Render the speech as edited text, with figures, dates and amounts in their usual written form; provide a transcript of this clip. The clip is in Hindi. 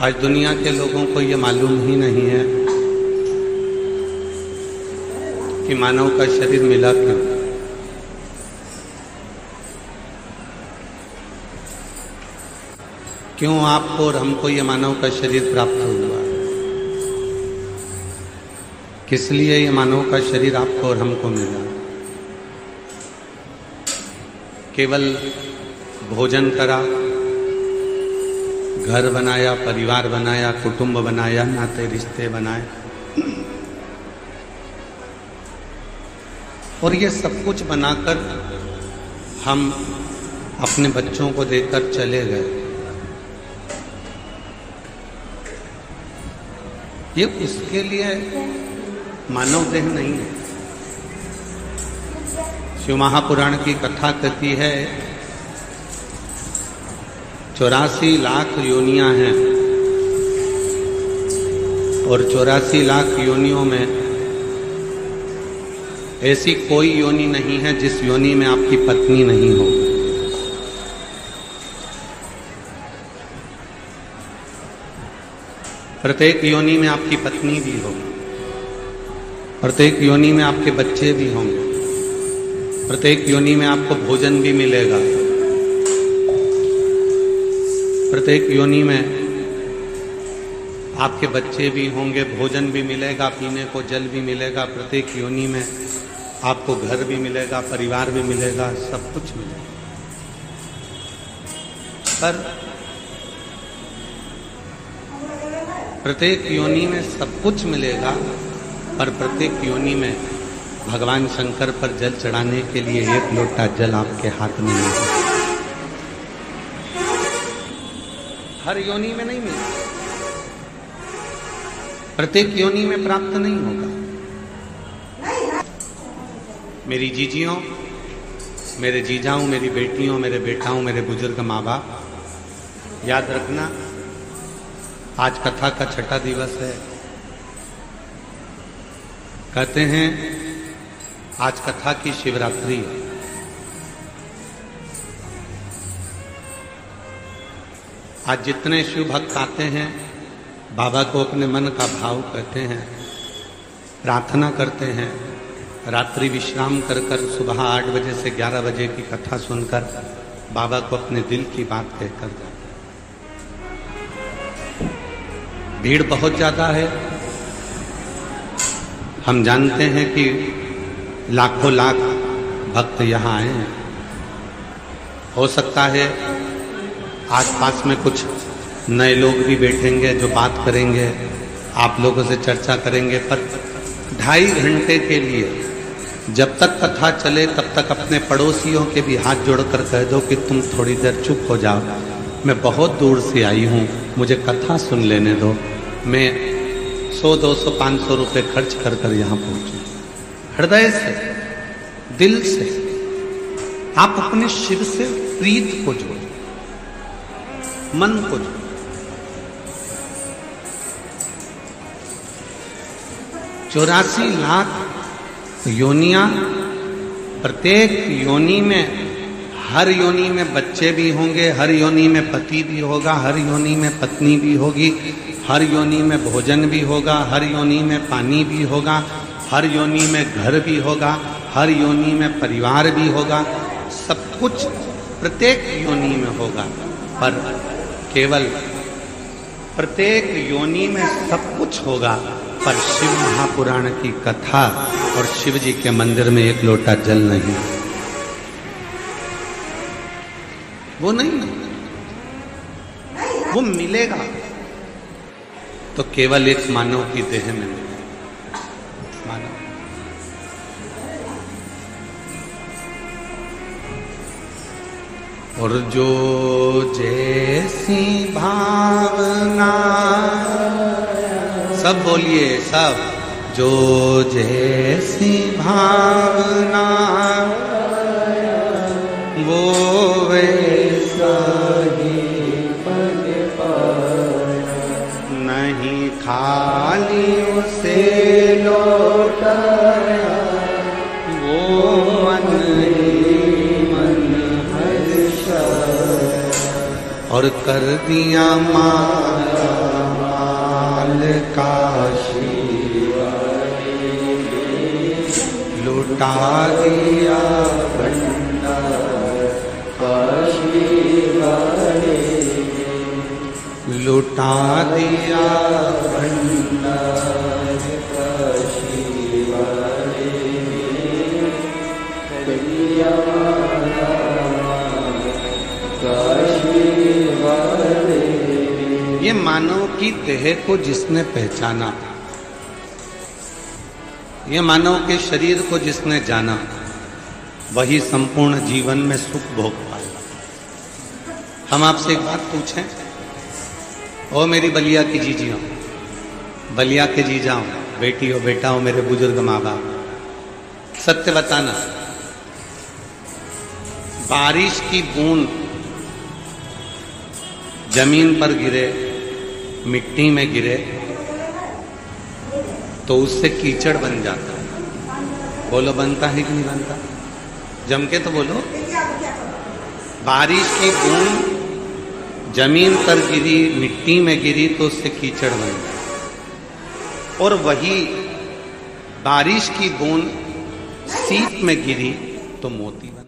आज दुनिया के लोगों को ये मालूम ही नहीं है कि मानव का शरीर मिला क्यों। क्यों आपको और हमको ये मानव का शरीर प्राप्त हुआ, किस लिए ये मानव का शरीर आपको और हमको मिला। केवल भोजन करा, घर बनाया, परिवार बनाया, कुटुंब बनाया, नाते रिश्ते बनाए और ये सब कुछ बनाकर हम अपने बच्चों को देकर चले गए। ये उसके लिए मानव देह नहीं है। शिव महापुराण की कथा कहती है 84 लाख योनियां हैं और 84 लाख योनियों में ऐसी कोई योनि नहीं है जिस योनि में आपकी पत्नी नहीं हो। प्रत्येक योनि में आपकी पत्नी भी होगी, प्रत्येक योनि में आपके बच्चे भी होंगे, प्रत्येक योनि में आपको भोजन भी मिलेगा, प्रत्येक योनि में आपके बच्चे भी होंगे, भोजन भी मिलेगा, पीने को जल भी मिलेगा, प्रत्येक योनि में आपको घर भी मिलेगा, परिवार भी मिलेगा, सब कुछ मिलेगा। पर प्रत्येक योनि में सब कुछ मिलेगा, पर प्रत्येक योनि में भगवान शंकर पर जल चढ़ाने के लिए एक लोटा जल आपके हाथ में नहीं है। हर योनि में नहीं मिलेगा, प्रत्येक योनि में प्राप्त नहीं होगा। मेरी जीजियों, मेरे जीजाओं, मेरी बेटियों, मेरे बेटाओं, मेरे बुजुर्ग माँ बाप, याद रखना आज कथा का छठा दिवस है। कहते हैं आज कथा की शिवरात्रि है। आज जितने शिव भक्त आते हैं बाबा को अपने मन का भाव कहते हैं, प्रार्थना करते हैं, रात्रि विश्राम कर कर सुबह 8 बजे से 11 बजे की कथा सुनकर बाबा को अपने दिल की बात कहकर जाते। भीड़ बहुत ज्यादा है। हम जानते हैं कि लाखों लाख भक्त यहाँ आए हैं। हो सकता है आसपास में कुछ नए लोग भी बैठेंगे जो बात करेंगे, आप लोगों से चर्चा करेंगे, पर 2.5 घंटे के लिए जब तक कथा चले तब तक अपने पड़ोसियों के भी हाथ जोड़कर कह दो कि तुम थोड़ी देर चुप हो जाओ, मैं बहुत दूर से आई हूँ, मुझे कथा सुन लेने दो। मैं 100, 200, 500 रुपये खर्च कर कर यहाँ पहुँचूँ। हृदय से, दिल से आप अपने शिव से प्रीत को जोड़ो, मन को जोड़ो। चौरासी लाख योनियां, प्रत्येक योनि में, हर योनि में बच्चे भी होंगे, हर योनि में पति भी होगा, हर योनि में पत्नी भी होगी, हर योनि में भोजन भी होगा, हर योनि में पानी भी होगा, हर योनि में घर भी होगा, हर योनि में परिवार भी होगा, सब कुछ प्रत्येक योनि में होगा। पर केवल प्रत्येक योनि में सब कुछ होगा, पर शिव महापुराण की कथा और शिव जी के मंदिर में एक लोटा जल नहीं, वो नहीं, वो मिलेगा तो केवल एक मानव की देह में मिलेगा। मानव और जो जैसी भावना, सब बोलिए सब, जो जैसी भावना वो वैसा ही पद पाया, नहीं खाली उसे लौटाया, वो मन ही मन हर्षाया और कर दिया माया काशी लुटा दिया भंडार काशी वाले लुटा दिया भंडार काशी वाले ये मानव की देह को जिसने पहचाना, ये मानव के शरीर को जिसने जाना, वही संपूर्ण जीवन में सुख भोग पाएगा। हम आपसे एक बात पूछें, ओ मेरी बलिया की जीजियों, बलिया के जीजाओं, बेटियों बेटाओं, मेरे बुजुर्ग माँ बाप, सत्य बताना, बारिश की बूंद जमीन पर गिरे, मिट्टी में गिरे तो उससे कीचड़ बन जाता है। बोलो बनता है कि नहीं बनता? जम के तो बोलो। बारिश की बूंद जमीन पर गिरी, मिट्टी में गिरी तो उससे कीचड़ बन जाता, और वही बारिश की बूंद सीप में गिरी तो मोती बन